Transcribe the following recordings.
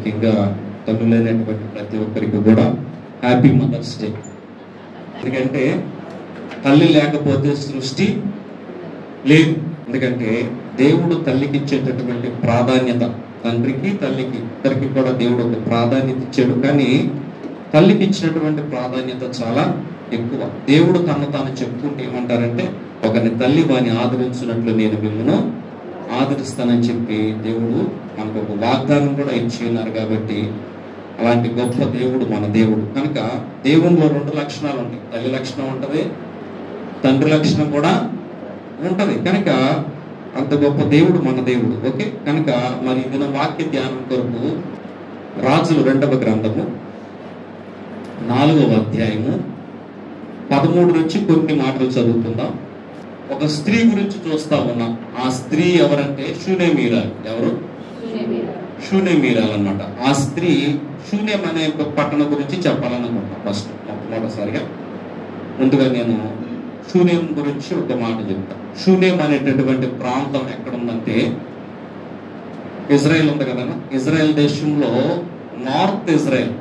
ముఖ్యంగా తల్లులైనటువంటి ప్రతి ఒక్కరికి కూడా హ్యాపీ మదర్స్ డే. ఎందుకంటే తల్లి లేకపోతే సృష్టి లేదు. ఎందుకంటే దేవుడు తల్లికి ఇచ్చేటటువంటి ప్రాధాన్యత, తండ్రికి తల్లికి ఇద్దరికి కూడా దేవుడు ఒక ప్రాధాన్యత ఇచ్చాడు. కానీ తల్లికి ఇచ్చినటువంటి ప్రాధాన్యత చాలా ఎక్కువ. దేవుడు తాను చెప్పుకుంటే ఏమంటారంటే, ఒకరిని తల్లి వాని ఆదరించినట్లు నేను మిమ్మల్ని ఆదరిస్తానని చెప్పి దేవుడు మనకు ఒక వాగ్దానం కూడా ఇచ్చి ఉన్నారు. కాబట్టి అలాంటి గొప్ప దేవుడు మన దేవుడు. కనుక దేవునిలో 2 లక్షణాలు ఉంటాయి. తల్లి లక్షణం ఉంటుంది, తండ్రి లక్షణం కూడా ఉంటది. కనుక అంత గొప్ప దేవుడు మన దేవుడు. ఓకే, కనుక మరి ఇది వాక్య ధ్యానం కొరకు రాజులు 2వ గ్రంథము 4వ అధ్యాయము 13 నుంచి కొన్ని మాటలు చదువుకుందాం. ఒక స్త్రీ గురించి చూస్తా ఉన్నాం. ఆ స్త్రీ ఎవరంటే షూనేమీరాలు. ఎవరు? షూనేమీరాలు అన్నమాట. ఆ స్త్రీ షూనేం అనే పట్టణం గురించి చెప్పాలనుకుంటున్నా. ఫస్ట్ మొట్టమొదటిసారిగా ముందుగా నేను షూనేం గురించి ఒక మాట చెప్తా. షూనేం అనేటటువంటి ప్రాంతం ఎక్కడుందంటే, ఇజ్రాయెల్ ఉంది కదా, ఇజ్రాయెల్ దేశంలో నార్త్ ఇజ్రాయెల్,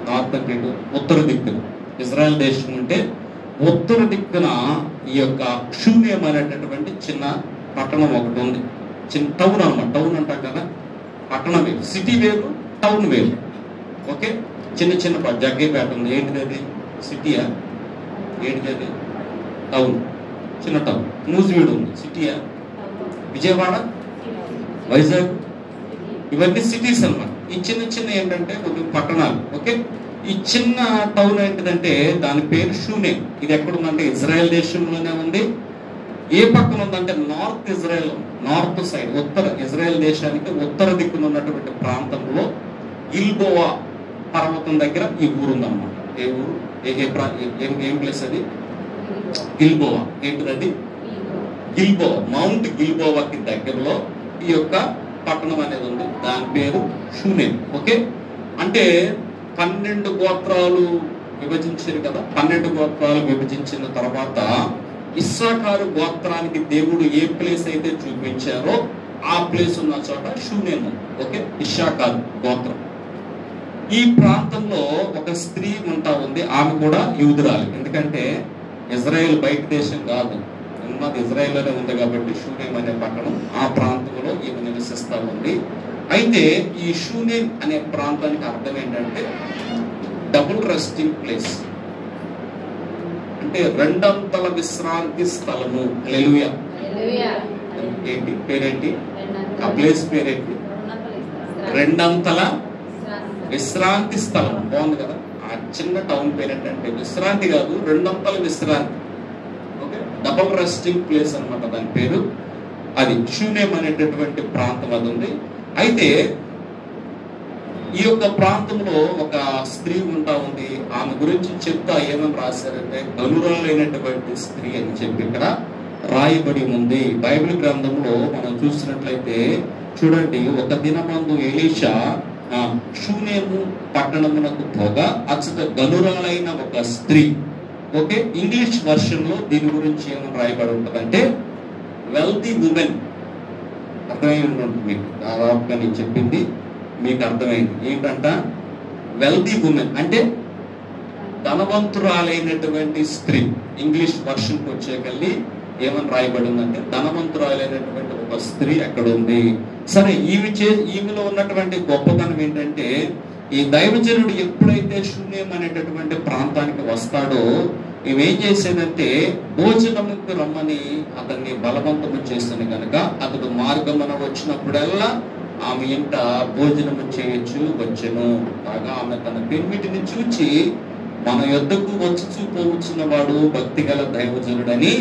నార్త్ అంటే ఉత్తర దిక్కున ఇజ్రాయెల్ దేశం ఉంటే ఉత్తర దిక్కున ఈ యొక్క షూనేం అనేటటువంటి చిన్న పట్టణం ఒకటి ఉంది. చిన్న టౌన్ అన్నమాట. టౌన్ అంటాం కదా, పట్టణం వేరు, సిటీ వేరు, టౌన్ వేరు. ఓకే, చిన్న చిన్న జగ్గేపేట ఉంది. ఏంటిది అది? సిటీయా? ఏంటిది అది? టౌన్, చిన్న టౌన్. నూజివీడు ఉంది, సిటీయా? విజయవాడ, వైజాగ్, ఇవన్నీ సిటీస్ అన్నమాట. ఈ చిన్న చిన్న ఏంటంటే కొన్ని పట్టణాలు. ఓకే, ఈ చిన్న టౌన్ ఏంటిదంటే దాని పేరు షూనేం. ఇది ఎక్కడుందంటే ఇజ్రాయెల్ దేశంలోనే ఉంది. ఏ పక్కన ఉందంటే నార్త్ ఇజ్రాయెల్, నార్త్ సైడ్, ఉత్తర ఇజ్రాయెల్ దేశానికి ఉత్తర దిక్కున ఉన్నటువంటి ప్రాంతంలో గిల్బోవా పర్వతం దగ్గర ఈ ఊరు ఉందన్నమాట. ఏ ఊరు? ఏం ప్లేస్ అది? గిల్బోవా. ఏంటిది? గిల్బోవా. మౌంట్ గిల్బోవాకి దగ్గరలో ఈ యొక్క పట్టణం అనేది ఉంది. దాని పేరు షూనేం. ఓకే, అంటే 12 గోత్రాలు విభజించారు కదా. 12 గోత్రాలు విభజించిన తర్వాత ఇస్సాకారు గోత్రానికి దేవుడు ఏ ప్లేస్ అయితే చూపించారో ఆ ప్లేస్ ఉన్న చోట షూనేం ఉంది. ఓకే, ఇస్సాకారు గోత్రం. ఈ ప్రాంతంలో ఒక స్త్రీ ఉంటా ఉంది. ఆమె కూడా యూదురాలు. ఎందుకంటే ఇజ్రాయెల్ బయట దేశం కాదు, ఉన్నది ఇజ్రాయెల్లోనే ఉంది. కాబట్టి షూనేం అనే పట్టణం, ఆ ప్రాంతంలో ఈమె నివసిస్తా ఉంది. అయితే ఈ షూనేం అనే ప్రాంతానికి అర్థం ఏంటంటే డబుల్ రెస్టింగ్ ప్లేస్, అంటే 2 అంతల విశ్రాంతి స్థలము. హల్లెలూయా. ఏంటి పేరేంటి? ఆ ప్లేస్ పేరేంటి? 2 అంతల విశ్రాంతి స్థలం. బాగుంది కదా. ఆ చిన్న టౌన్ పేరేంటంటే విశ్రాంతి కాదు, 2 అంతల విశ్రాంతి. ఓకే, డబుల్ రెస్టింగ్ ప్లేస్ అన్నమాట దాని పేరు. అది షూనేం అనేటటువంటి ప్రాంతం అది ఉంది. అయితే ఈ యొక్క ప్రాంతంలో ఒక స్త్రీ ఉంటా ఉంది. ఆమె గురించి చెప్తా ఏమేమి రాశారంటే గనురాలైనటువంటి స్త్రీ అని చెప్పి ఇక్కడ రాయబడి ఉంది. బైబిల్ గ్రంథంలో మనం చూసినట్లయితే చూడండి, ఒక దినమందు ఎలీషా షూనేము పట్టణమునకు పోగా అచ్చట గనురాలైన ఒక స్త్రీ. ఓకే, ఇంగ్లీష్ వర్షన్ లో దీని గురించి ఏమని రాయబడి ఉంటుందంటే వెల్తీ ఉమెన్. అర్థమై ఉంటుంది మీకు, దాదాపుగా నేను చెప్పింది మీకు అర్థమైంది. ఏంటంట? వెల్తీ ఉమెన్ అంటే ధనవంతురాలైనటువంటి స్త్రీ. ఇంగ్లీష్ వర్షన్కి వచ్చేకల్లి ఏమని రాయబడి ఉందంటే ధనవంతురాలైనటువంటి ఒక స్త్రీ అక్కడ ఉంది. సరే, ఈమెలో ఉన్నటువంటి గొప్పతనం ఏంటంటే, ఈ దైవజనుడు ఎప్పుడైతే షూనేం అనేటటువంటి ప్రాంతానికి వస్తాడో ఏం చేసేదంటే భోజనముకు రమ్మని అతన్ని బలవంతము చేస్తుంది. కనుక అతడు మార్గమున వచ్చినప్పుడల్లా ఆమె ఇంట భోజనము చేయొచ్చు వచ్చెను. కాగా ఆమె తన పెనిమిటిని చూచి మన యొద్దకు వచ్చి పోవచ్చున్న వాడు భక్తి గల దైవజనుడని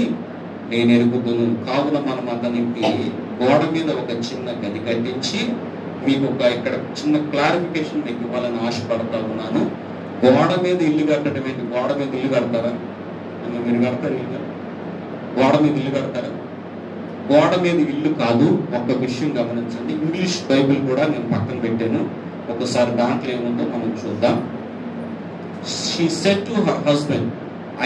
నేను ఎరుగుదును. కావున మనం అతనికి గోడ మీద ఒక చిన్న గది కట్టించి, మీకు ఒక ఇక్కడ చిన్న క్లారిఫికేషన్ మీకు ఇవ్వాలని ఆశపడతా ఉన్నాను. గోడ మీద ఇల్లు కట్టడం ఏంటి? గోడ మీద ఇల్లు కడతారా? మీరు కడతారు ఇల్లు? గోడ మీద ఇల్లు కడతారా? గోడ మీద ఇల్లు కాదు. ఒక విషయం గమనించండి. ఇంగ్లీష్ బైబిల్ కూడా నేను పక్కన పెట్టాను, ఒకసారి దాంట్లో ఏముందో మనం చూద్దాం. She said to her husband,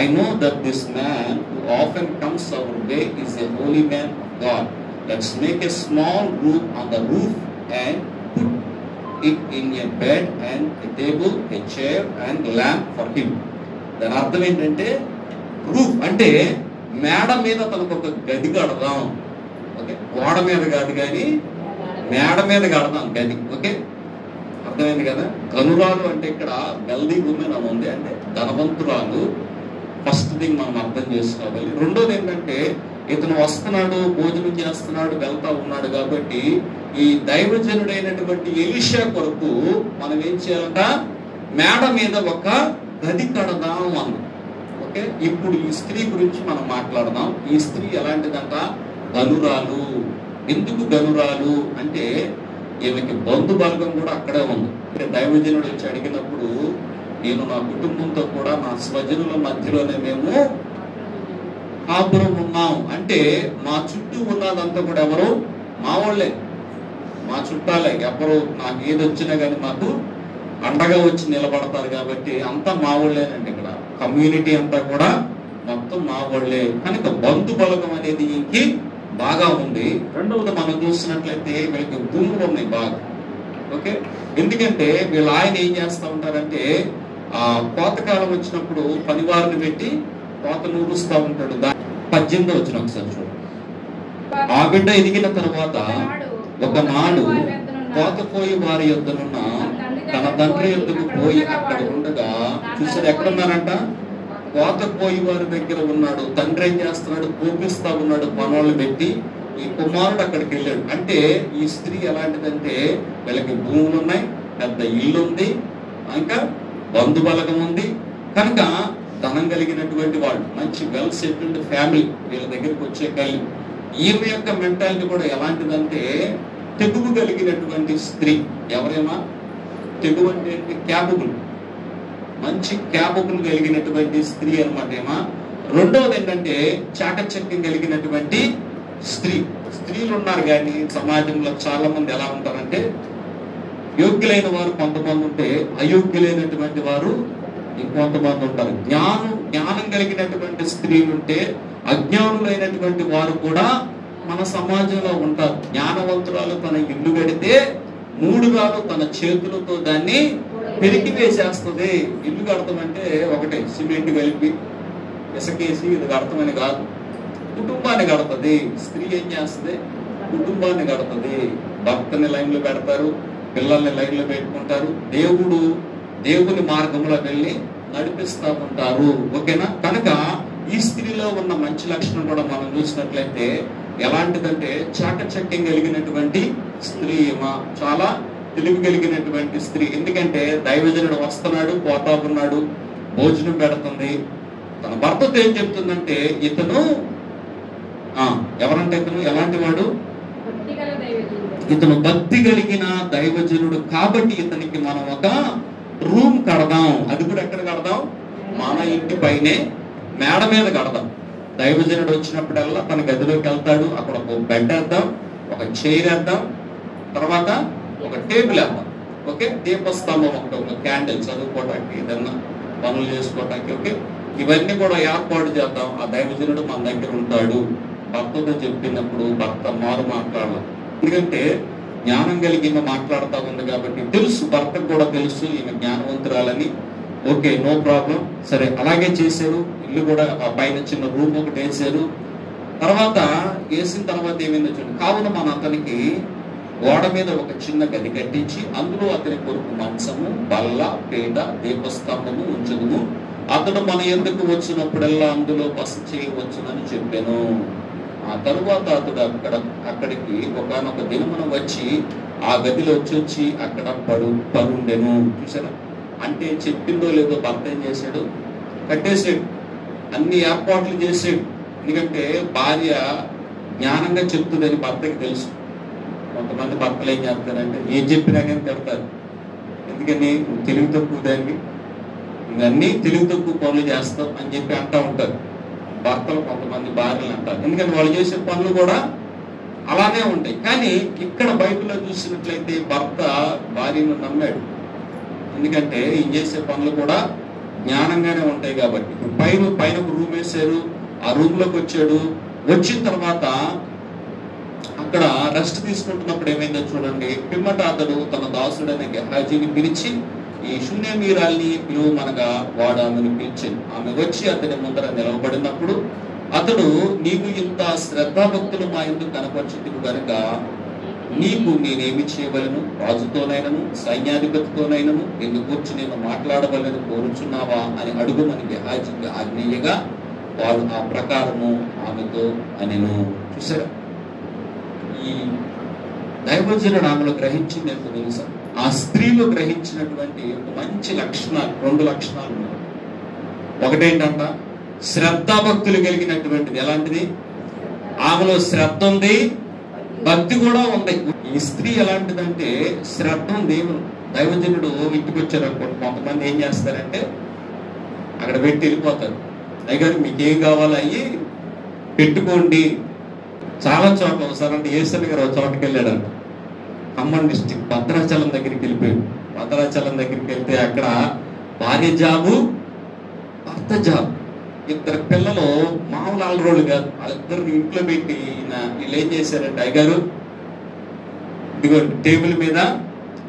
I know that this man who often comes our way is a holy man of God. Let's make a small room on the roof and put it in a bed and a table, a chair and lamp for him. దాని అర్థం ఏంటంటే roof అంటే మేడ మీద తనకు ఒక గది కడదాం. ఓకే, గోడ మీద కాదు కానీ మేడ మీద కడదాం గది. ఓకే, అర్థమైంది కదా. గనురాలు అంటే ఇక్కడ వెల్దీ ఉమెన్ అని ఉంది, అంటే ధనవంతురాలు. ఫస్ట్ థింగ్ మనం అర్థం చేసుకోవాలి. రెండోది ఏంటంటే ఇతను వస్తున్నాడు, భోజనం చేస్తున్నాడు, వెళ్తా ఉన్నాడు కాబట్టి ఈ దైవజనుడైనటువంటి ఎలీషా కొరకు మనం ఏం చేయాలంట, మేడ మీద ఒక గది కడదాం అన్న. ఓకే, ఇప్పుడు ఈ స్త్రీ గురించి మనం మాట్లాడదాం. ఈ స్త్రీ ఎలాంటిదంట, గనురాలు. ఎందుకు గనురాలు అంటే ఈమెకి బంధు బలగం కూడా అక్కడే ఉంది. దైవజనుడు వచ్చి అడిగినప్పుడు నేను నా కుటుంబంతో కూడా నా స్వజనుల మధ్యలోనే మేము కాపురం ఉన్నాం అంటే మా చుట్టూ ఉన్నదంతా కూడా ఎవరు, మా వాళ్ళే, మా చుట్టాలే. ఎవరు నాకు ఏది వచ్చినా కానీ మాకు అండగా వచ్చి నిలబడతారు కాబట్టి అంతా మా వాళ్ళేనండి. ఇక్కడ కమ్యూనిటీ అంతా కూడా మొత్తం మా వాళ్ళే కనుక బంధు బలగం అనేది ఇంకి బాగా ఉంది. రెండవది మనం చూసినట్లయితే వీళ్ళకి భూములు ఉన్నాయి బాగా. ఓకే, ఎందుకంటే వీళ్ళ ఆయన ఏం చేస్తూ ఉంటారంటే ఆ కోతకాలం వచ్చినప్పుడు పనివారిని పెట్టి కోత నూరుస్తూ ఉంటాడు. 18 వచ్చిన ఒకసారి చూడు. ఆ బిడ్డ ఎదిగిన తర్వాత ఒకనాడు కోతపోయి వారి యొద్దనున్న తన తండ్రి యొద్దకు పోయి అక్కడ ఉండగా చూసారు ఎక్కడున్నారంట, కోతపోయి వారి దగ్గర ఉన్నాడు. తండ్రి ఏం చేస్తున్నాడు, కోపిస్తా ఉన్నాడు పనులు పెట్టి. ఈ కుమారుడు అక్కడికి వెళ్ళాడు. అంటే ఈ స్త్రీ ఎలాంటిదంటే వీళ్ళకి భూములు ఉన్నాయి, పెద్ద ఇల్లు ఉంది, ఇంకా బంధుబలగం ఉంది, కనుక ధనం కలిగినటువంటి వాళ్ళు, మంచి వెల్ సెటిల్డ్ ఫ్యామిలీ వీళ్ళ దగ్గరికి వచ్చే కలిగి. ఈమె యొక్క మెంటాలిటీ కూడా ఎలాంటిదంటే తెగువ కలిగినటువంటి స్త్రీ. ఎవరేమా తెగువ అంటే క్యాపబుల్, మంచి క్యాపబుల్ కలిగినటువంటి స్త్రీ అనమాట ఏమా. రెండవది ఏంటంటే చాకచక్యం కలిగినటువంటి స్త్రీ. స్త్రీలు ఉన్నారు కానీ సమాజంలో చాలా మంది ఎలా ఉంటారంటే యోగ్యులైన వారు కొంతమంది ఉంటే అయోగ్యులైనటువంటి వారు ఇంకొంతమంది ఉంటారు. జ్ఞానం కలిగినటువంటి స్త్రీలు ఉంటే అజ్ఞానులైనటువంటి వారు కూడా మన సమాజంలో ఉంటారు. జ్ఞానవంతురాలు తన ఇల్లు కడితే 3 గాలు తన చేతులతో దాన్ని పెరికి వేసేస్తుంది. ఇల్లు కడతామంటే ఒకటే సిమెంట్ కలిపి ఇసుకేసి ఇది కడతామని కాదు, కుటుంబాన్ని కడుతుంది. స్త్రీ ఏం చేస్తుంది, కుటుంబాన్ని కడుతుంది. భర్తని లైన్లో పెడతారు, పిల్లల్ని లైన్లో పెట్టుకుంటారు, దేవుని మార్గంలో వెళ్ళి నడిపిస్తూ ఉంటారు. ఓకేనా. కనుక ఈ స్త్రీలో ఉన్న మంచి లక్షణం కూడా మనం చూసినట్లయితే ఎలాంటిదంటే చాకచక్యం కలిగినటువంటి స్త్రీ, చాలా తెలివి కలిగినటువంటి స్త్రీ. ఎందుకంటే దైవజనుడు వస్తున్నాడు, పోతా ఉన్నాడు, భోజనం పెడుతుంది. తన భర్తతో ఏం చెప్తుందంటే ఇతను ఎవరంటే ఇతను ఎలాంటి వాడు, ఇతను భక్తి కలిగిన దైవజనుడు కాబట్టి ఇతనికి మనం ఒక రూమ్ కడదాం. అది కూడా ఎక్కడ కడదాం, మన ఇంటి పైనే మేడ మీద కడదాం. దైవజనుడు వచ్చినప్పుడల్లా తన గదిలోకి వెళ్తాడు, అక్కడ ఒక బెడ్ వేద్దాం, ఒక చైర్ వేద్దాం, తర్వాత ఒక టేబుల్ వేద్దాం. ఓకే, దీపస్తంభం ఒకటి, ఒక క్యాండిల్ చదువుకోవటానికి, ఏదన్నా పనులు చేసుకోవటానికి. ఓకే, ఇవన్నీ కూడా ఏర్పాటు చేద్దాం. ఆ దైవజనుడు మన దగ్గర ఉంటాడు. భర్తతో చెప్పినప్పుడు భర్త మారు మాట్లాడాలి. ఎందుకంటే జ్ఞానం కలిగి ఈమె మాట్లాడుతూ ఉంది కాబట్టి తెలుసు, భర్తకు కూడా తెలుసు ఈమె జ్ఞానవంతురాలని. Okay, no problem. సరే, అలాగే చేశారు. ఇల్లు కూడా ఆ పైన చిన్న రూమ్ ఒకటి వేసారు. తర్వాత వేసిన తర్వాత ఏమైందో చూడండి. కావున మన అతనికి గోడ మీద ఒక చిన్న గది కట్టించి అందులో అతని కొరకు మంచము, బల్ల, పీట, దీపస్తంభము ఉంచుదుము. అతడు మన ఎందుకు వచ్చినప్పుడల్లా అందులో బస చేయవచ్చునని చెప్పాను. ఆ తరువాత అతడు అక్కడికి ఒకనొక దినమున వచ్చి ఆ గదిలో వచ్చి అక్కడ పరుండెను. చూసారా, అంటే చెప్పిందో లేదో భర్త ఏం చేశాడు, కట్టేసాడు, అన్ని ఏర్పాట్లు చేసాడు. ఎందుకంటే భార్య జ్ఞానంగా చెప్తుందని భర్తకి తెలుసు. కొంతమంది భర్తలు ఏం చేస్తారంటే ఏం చెప్పినా కానీ తిడతారు. ఎందుకని, తెలివి తక్కువ దాన్ని, ఇవన్నీ తెలివి తక్కువ పనులు చేస్తాం అని చెప్పి అంటూ ఉంటారు భర్తలు. కొంతమంది భార్యలు అంటారు, ఎందుకంటే వాళ్ళు చేసే పనులు కూడా అలానే ఉంటాయి. కానీ ఇక్కడ బైబిల్లో చూసినట్లయితే భర్త భార్యను నమ్మాడు. ఎందుకంటే ఈయన చేసే పనులు కూడా జ్ఞానంగానే ఉంటాయి కాబట్టి. పైన ఒక రూమ్ వేసారు, ఆ రూమ్ లోకి వచ్చాడు. వచ్చిన తర్వాత అక్కడ రెస్ట్ తీసుకుంటున్నప్పుడు ఏమైందో చూడండి. పిమ్మట అతడు తన దాసుడైన గెహాజీని పిలిచి, ఈ షూనేమీరాల్ని పిలువమనగా వాడు ఆమెను పిలిచాను. ఆమె వచ్చి అతని ముందర నిలవబడినప్పుడు అతడు, నీవు ఇంత శ్రద్ధాభక్తులు మా ఎందుకు కనపరచుతువు గనుక నీకు నేనేమి చేయవలను? రాజుతోనైనను సైన్యాధిపతితోనైనను నిన్ను కూర్చి నేను మాట్లాడవలని కోరుచున్నావా అని అడుగుమని గెహాజీకి ఆజ్ఞేయగా వాడు ఆ ప్రకారము ఆమెతో అనెను. చూసారా, ఈ దైవజనుడు ఆమెలో గ్రహించింది ఎంత తెలుసా? ఆ స్త్రీలో గ్రహించినటువంటి ఒక మంచి లక్షణాలు, 2 లక్షణాలు ఉన్నాయి. ఒకటేంటంట, శ్రద్ధాభక్తులు కలిగినటువంటిది. ఎలాంటిది? ఆమెలో శ్రద్ధ ఉంది, భక్తి కూడా ఉంది. ఈ స్త్రీ ఎలాంటిదంటే శ్రద్ధ ఉంది. దైవజనుడు ఇంటికి వచ్చారు అనుకోండి, కొంతమంది ఏం చేస్తారంటే అక్కడ పెట్టి వెళ్ళిపోతారు. అయ్యారు మీకేం కావాలో అయ్యి పెట్టుకోండి. చాలా చోట్ల ఒకసారి అంటే ఏసన్ గారు ఒక చోటకి వెళ్ళాడంట. ఖమ్మం డిస్టిక్ భద్రాచలం దగ్గరికి వెళ్ళిపోయాడు. భద్రాచలం దగ్గరికి వెళ్తే అక్కడ భార్య జాబు, భర్త జాబు, 2 పిల్లలు మామూలు అలరోళ్ళు కాదు. వాళ్ళిద్దరిని ఇంట్లో పెట్టి వీళ్ళు ఏం చేశారంటే, అయ్యగారు ఇదిగో టేబుల్ మీద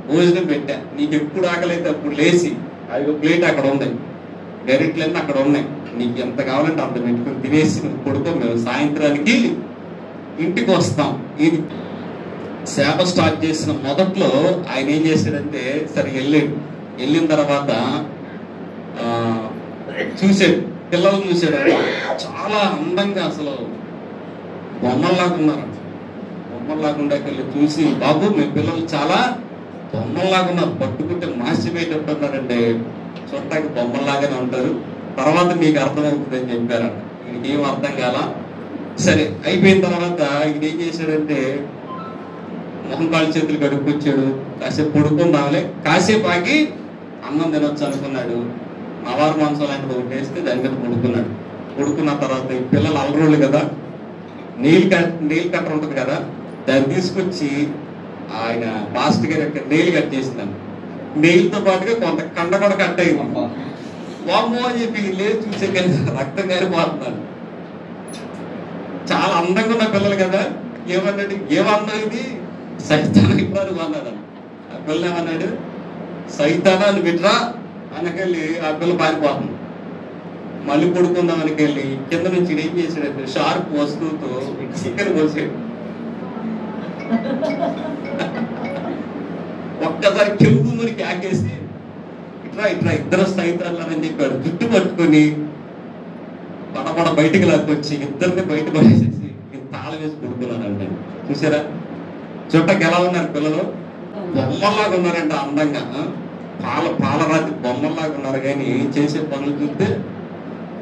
భోజనం పెట్టా, నీకు ఎప్పుడు ఆకలైతే అప్పుడు లేచి అదిగో ప్లేట్ అక్కడ ఉంది, గరిట్లన్నీ అక్కడ ఉన్నాయి, నీకు ఎంత కావాలంటే అంత పెట్టుకుని తినేసి నువ్వు పడుకో, మేము సాయంత్రానికి ఇంటికి వస్తాం. ఇది సేవ స్టార్ట్ చేసిన మొదట్లో ఆయన ఏం చేశాడంటే, సరే వెళ్ళిన తర్వాత చూసాడు, పిల్లలు చూసాడు. చాలా అందంగా అసలు బొమ్మల్లాగా ఉన్నారు. బొమ్మల్లాగా ఉండేకెళ్ళి చూసి, బాబు మీ పిల్లలు చాలా బొమ్మల్లాగా ఉన్నారు, పట్టుకుంటే మాసిపోయేటట్టు ఉన్నారంటే, చూడటానికి బొమ్మల్లాగానే ఉంటారు, తర్వాత మీకు అర్థమవుతుంది అని చెప్పారంట. వీడికి ఏం అర్థం కాల. సరే అయిపోయిన తర్వాత ఇది ఏం చేశాడంటే, మొహం కాళ్ళు చేతులు కడుక్కొచ్చాడు, కాసేపు పడుకుందాంలే, కాసేపు ఆగి అన్నం తినొచ్చు అనుకున్నాడు. నవారు మాంసం లాంటిది ఒకటి వేస్తే దాని మీద పడుకున్నాడు. పడుకున్న తర్వాత ఈ పిల్లలు అలరోళ్ళు కదా, నెయిల్ కట్టర్ ఉంటుంది కదా, దాన్ని తీసుకొచ్చి ఆయన మాస్టర్ గారి యొక్క నెయిల్ కట్ చేసిందండి. నెయిల్తో పాటుగా కొంత కండ కూడా కట్ అయింది. వామ్మో అని చెప్పి లేదు చూసే రక్తం గారిపోతున్నాడు. చాలా అందంగా ఉన్న పిల్లలు కదా, ఏమన్నాడు, ఏమన్నా ఇది సైతానా ఇవ్వరు అన్నాడు. ఆ పిల్ల ఏమన్నాడు, సైతానా అని బిడ్రా అనకెళ్ళి ఆ పిల్ల పారిపోతుంది. మళ్ళీ పడుకుందాం అనకెళ్ళి కింద నుంచి ఏం చేశాడంటే షార్ప్ వస్తువుతో చికెన్ కోసాడు. ఒక్కసారి చెవుకు మురికి ఆకేసి ఇట్లా 2 సైతాలని చెప్పాడు. జుట్టు పట్టుకొని పడపడ బయటికి లాక్కొచ్చి 2 బయట పడేసేసి తాళం వేసి పడుకున్నాడు అంటే. చూసారా, చుట్టకి ఎలా ఉన్నారు పిల్లలు? బొమ్మల్లాగా ఉన్నారంట, అందంగా పాలరాతి బొమ్మల్లాగా ఉన్నారు. కానీ చేసే పనులు చూస్తే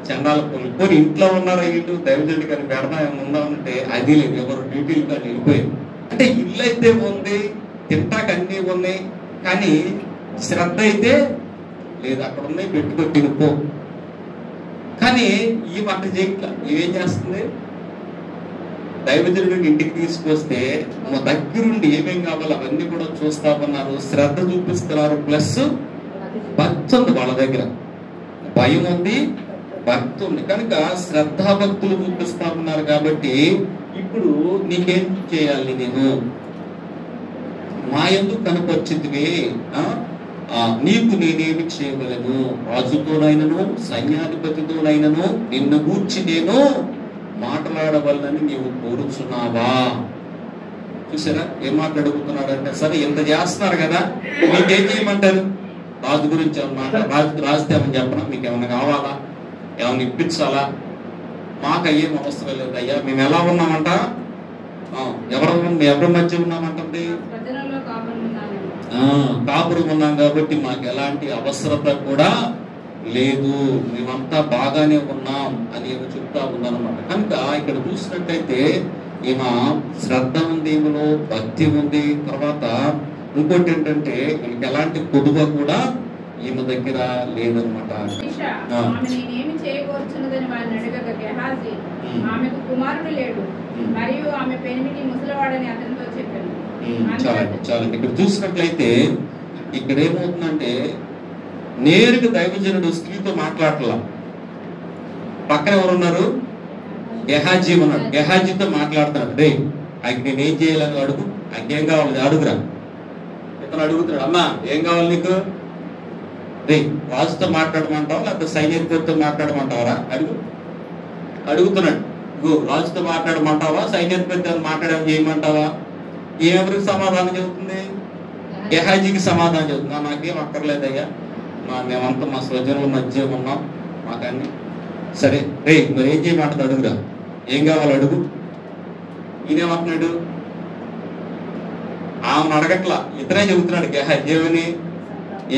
చండాల పనులు. కొన్ని ఇంట్లో ఉన్నారా వీళ్ళు, దైవజనుడి కానీ పెడదా ఉందామంటే అది లేదు, ఎవరు డ్యూటీలు కానీ వెళ్ళిపోయింది. అంటే ఇల్లు అయితే ఉంది, తింటాక అన్నీ ఉన్నాయి, కానీ శ్రద్ధ అయితే లేదు. అక్కడ ఉన్నాయి, పెట్టుకొని తినుకో. కానీ ఈ మాట చేయట్లా. ఇవేం చేస్తుంది, దైవజనుడిని ఇంటికి తీసుకొస్తే మా దగ్గరుండి ఏమేం కావాలో అవన్నీ కూడా చూస్తామన్నారు, శ్రద్ధ చూపిస్తున్నారు, ప్లస్ భక్తి ఉంది వాళ్ళ దగ్గర, భయం ఉంది, భక్తి ఉంది. కనుక శ్రద్ధాభక్తులు చూపిస్తామన్నారు. కాబట్టి ఇప్పుడు నీకేం చేయాలి, నేను మా యందు కనపరిచితివే, నీకు నేనేమి చేయగలను? రాజుతోనైనను సైన్యాధిపతితోనైనను నిన్ను గూర్చి నేను మాట్లాడవల్లని నీవు కోరుచున్నావా? చూసారా ఏం మాట్లాడుతున్నాడంటే, సరే ఇంత చేస్తున్నారు కదా, మీకేం చేయమంటారు? రాజు గురించి రాజుతో ఏమని చెప్పనా? మీకు ఏమైనా కావాలా, ఏమైనా ఇప్పించాలా? మాకు అయ్యేం అవసరం లేదు అయ్యా, మేము ఎలా ఉన్నామంట, ఎవరి మధ్య ఉన్నామంటే కాపురం ఉన్నాం కాబట్టి మాకు ఎలాంటి అవసరత కూడా లేదు, మేమంతా బాగానే ఉన్నాం అని చెప్తా ఉందన్నమాట. కనుక ఇక్కడ చూసినట్టయితే ఈమె శ్రద్ధ ఉంది, ఈమెలో భక్తి ఉంది. తర్వాత ఇంకోటి ఏంటంటే ఈమెకి ఎలాంటి కొదువ కూడా ఈమె దగ్గర లేదనమాట. చాలండి. ఇక్కడ చూసినట్లయితే ఇక్కడ ఏమవుతుందంటే నేరుగా దైవజనుడు స్త్రీతో మాట్లాడలా. పక్కన ఎవరున్నారు? గెహాజీ ఉన్నాడు. గెహాజీతో మాట్లాడుతున్నాడు. రే ఆయనకి నేను ఏం చేయాలని అడుగు, ఆయనకేం కావాలి అడుగురా. ఇతను అడుగుతున్నాడు, అమ్మా ఏం కావాలి నీకు? రే రాజుతో మాట్లాడమంటావా లేకపోతే సైన్యాధిపతితో మాట్లాడమంటావరా? అడుగుతున్నాడు. రాజుతో మాట్లాడమంటావా సైన్యాధిపతితో మాట్లాడమని చేయమంటావా? ఎవరికి సమాధానం చెబుతుంది? గెహాజీకి సమాధానం చెబుతుందా? నాకేం అక్కర్లేదయ్యా, మేమంతా మా స్వజనుల మధ్య ఉన్నాం, మాకన్నీ సరే. రే మరి ఏం చేయమంటుంది అడుగురా, ఏం కావాలి అడుగు. ఈయనేమంటున్నాడు, ఆమెను అడగట్లా, ఇతనే చెబుతున్నాడు గెహాజీ ఏమని,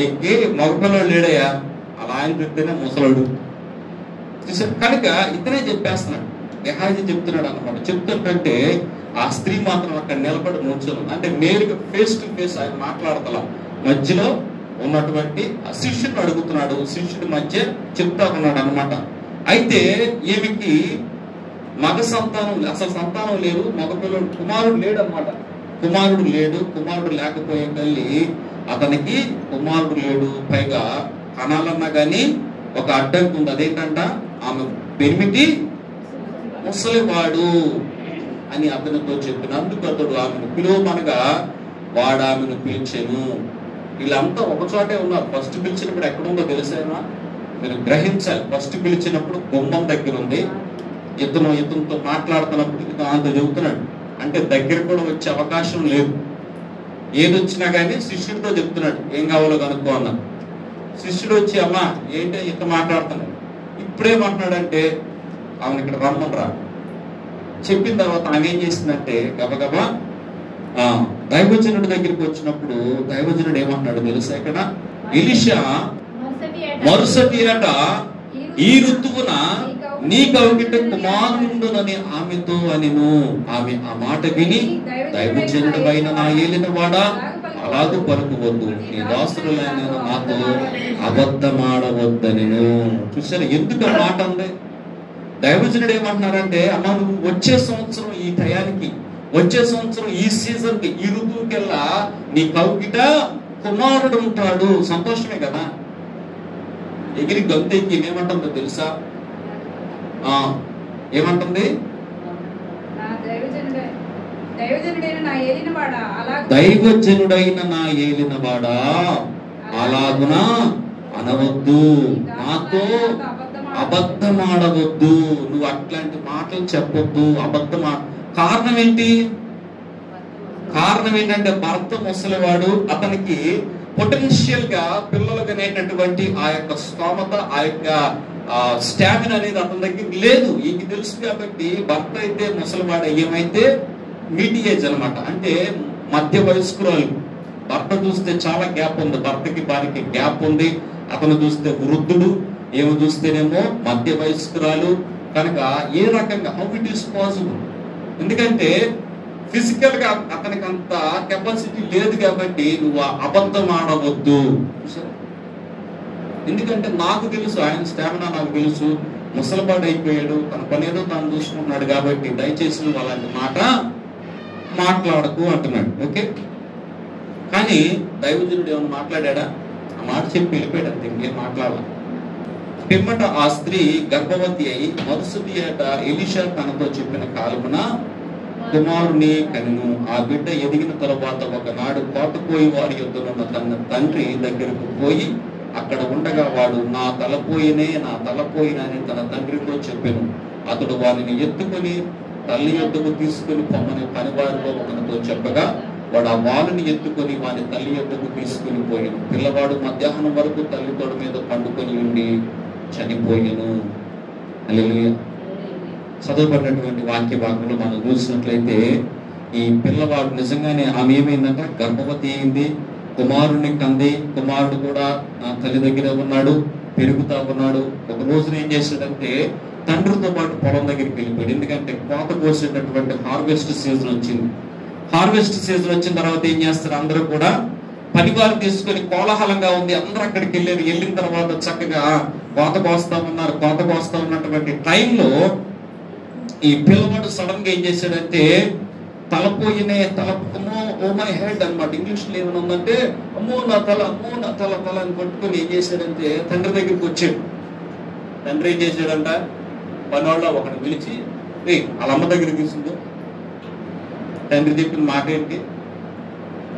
ఎక్కి మగపిల్లడు లేడయ్యా, అలా ఆయన చెప్తేనే ముసలాడు కనుక ఇతనే చెప్పేస్తున్నాడు. గెహాజీ చెప్తున్నాడు అన్నమాట. చెప్తుంటే ఆ స్త్రీ మాత్రం అక్కడ నిలబడి కూర్చొని, అంటే నేరుగా ఫేస్ టు ఫేస్ ఆయన మాట్లాడతల, మధ్యలో ఉన్నటువంటి ఆ శిష్యుడు అడుగుతున్నాడు, శిష్యుడి మధ్య చెప్తా ఉన్నాడు అనమాట. అయితే ఈమెకి మగ సంతానం, అసలు సంతానం లేదు, మగపిల్లడు కుమారుడు లేడు అనమాట. కుమారుడు లేకపోయే తల్లి అతనికి కుమారుడు లేడు, పైగా కనాలన్నా కానీ ఒక అడ్డంకి ఉంది. అదేంటంట, ఆమె పెనిమిటి ముసలివాడు అని అతనితో చెప్పినందుకు అతడు ఆమెను పిలువమనగా వాడు ఆమెను పిలిచెను. వీళ్ళంతా ఒక చోటే ఉన్నారు. ఫస్ట్ పిలిచినప్పుడు ఎక్కడుందో తెలిసేనా? మీరు గ్రహించాలి. ఫస్ట్ పిలిచినప్పుడు గుమ్మం దగ్గర ఉంది. ఇతనితో మాట్లాడుతున్నప్పుడు అంత చెబుతున్నాడు, అంటే దగ్గర కూడా వచ్చే అవకాశం లేదు. ఏదొచ్చినా కానీ శిష్యుడితో చెప్తున్నాడు, ఏం కావాలో కనుక్కో అన్నాడు. శిష్యుడు వచ్చి, అమ్మా ఏంటో ఇంత మాట్లాడుతున్నాడు, ఇప్పుడేమంటున్నాడంటే ఆమెను ఇక్కడ రమ్మని రా చెప్పిన తర్వాత ఆమె ఏం చేసిందంటే గబగబా దైవజనుడి దగ్గరికి వచ్చినప్పుడు దైవజనుడు ఏమంటున్నాడు తెలుసా? ఇక్కడ ఎలీషా మరుసటి ఏట ఈ ఋతువున నీ కౌగిట కుమారుడునని ఆమెతో అనిను. ఆమె ఆ మాట విని, దైవజనుడు పైన నా ఏలిన వాడా, అలాగూ పలుకువద్దు, నీ దాసులైన నాతో అబద్ధమాడవద్దనిను. చూసారా ఎందుకు ఆ మాట ఉంది? దైవజనుడు ఏమంటున్నారంటే, అమ్మ నువ్వు వచ్చే సంవత్సరం ఈ టయానికి, వచ్చే సంవత్సరం ఈ సీజన్ కి, ఈ ఋతువుకెల్లా నీ కౌగిట కుమారుడు ఉంటాడు. సంతోషమే కదా. ఎగిరి గంతెక్కి ఏమంటుందో తెలుసా? ఏమంటుంది? దైవజనుడైన నా ఏలినవాడా అలాగునా అనవద్దు, నాతో అబద్ధమాడవద్దు, నువ్వు అట్లాంటి మాటలు చెప్పొద్దు, కారణం ఏంటంటే భర్త ముసలివాడు, అతనికి పొటెన్షియల్ గా పిల్లలు కనేటటువంటి ఆ యొక్క స్తోమత, ఆ యొక్క స్టామినా అనేది అతని దగ్గర లేదు. ఈయన తెలుసు కాబట్టి భర్త అయితే ముసలివాడు, ఏమైతే మీటి ఏజ్ అనమాట, అంటే మధ్య వయస్కురాలు. భర్త చూస్తే చాలా గ్యాప్ ఉంది, భర్తకి భార్యకి గ్యాప్ ఉంది. అతను చూస్తే వృద్ధుడు, ఏమో చూస్తేనేమో మధ్య వయస్కురాలు. కనుక ఏ రకంగా హౌ ఇట్ ఈస్ పాసిబుల్? ఎందుకంటే ఫిజికల్ గా అతనికి అంత కెపాసిటీ లేదు కాబట్టి నువ్వు అబద్ధం ఆడవద్దు. ఎందుకంటే నాకు తెలుసు, ఆయన స్టామినా నాకు తెలుసు, ముసలిపాడు అయిపోయాడు, తన పనేదో తాను చూసుకుంటున్నాడు కాబట్టి దయచేసి నువ్వు అలాంటి మాట మాట్లాడకు అంటున్నాడు. ఓకే, కానీ దైవజనుడు ఏమైనా మాట్లాడా? ఆ మాట చెప్పి వెళ్ళిపోయాడు అంతే, ఇంకేం మాట్లాడాలి. పిమ్మట ఆ స్త్రీ గర్భవతి అయి మరుసటి ఏట ఎలీషా తనతో చెప్పిన కాలమున కుమారుని కనును. ఆ బిడ్డ ఎదిగిన తరువాత ఒకనాడు కోతపోయి వారి యొద్దనున్న తన తండ్రి దగ్గరకు పోయి అక్కడ ఉండగా వాడు నా తలపోయినని తన తండ్రితో చెప్పాను. అతడు వారిని ఎత్తుకొని తల్లి యొద్దకు తీసుకుని పొమ్మని పనివారిలో ఒకరితో చెప్పగా వాడు ఆ వారిని ఎత్తుకొని వాని తల్లి యొద్దకు తీసుకుని పోయాను. పిల్లవాడు మధ్యాహ్నం వరకు తల్లి తొడ మీద పండుకొని ఉండి చనిపోయాను. హల్లెలూయా. చదువుకున్నటువంటి వాక్య భాగంలో మనం చూసినట్లయితే ఈ పిల్లవాడు నిజంగానే ఆమె ఏమైందంటే గర్భవతి అయింది, కుమారుడిని కంది. కుమారుడు కూడా తల్లి దగ్గర ఉన్నాడు, పెరుగుతా ఉన్నాడు. ఒక రోజున ఏం చేశాడంటే తండ్రితో పాటు పొలం దగ్గరికి వెళ్ళిపోయాడు. ఎందుకంటే కోత కోసేటటువంటి హార్వెస్ట్ సీజన్ వచ్చింది. హార్వెస్ట్ సీజన్ వచ్చిన తర్వాత ఏం చేస్తారు, అందరూ కూడా పనివారు తీసుకొని కోలాహలంగా ఉంది, అందరూ అక్కడికి వెళ్ళారు. వెళ్ళిన తర్వాత చక్కగా కోత కోస్తా ఉన్నారు. కోత కోస్తా ఉన్నటువంటి టైంలో ఈ పిల్లవాడు సడన్ గా ఏం చేశాడంటే తలపోయినే అమ్మో ఓ మై హెడ్ అనమాట. ఇంగ్లీష్ లో ఏమైనా ఉందంటే అమ్మో నా తల అని పట్టుకొని ఏం చేశాడంటే తండ్రి దగ్గరికి వచ్చాడు. తండ్రి ఏం చేశాడంట, పనివాళ్ళ ఒకటి పిలిచి వాళ్ళ అమ్మ దగ్గరికి తీసుకుందో తండ్రి చెప్పిన మాట ఏంటి?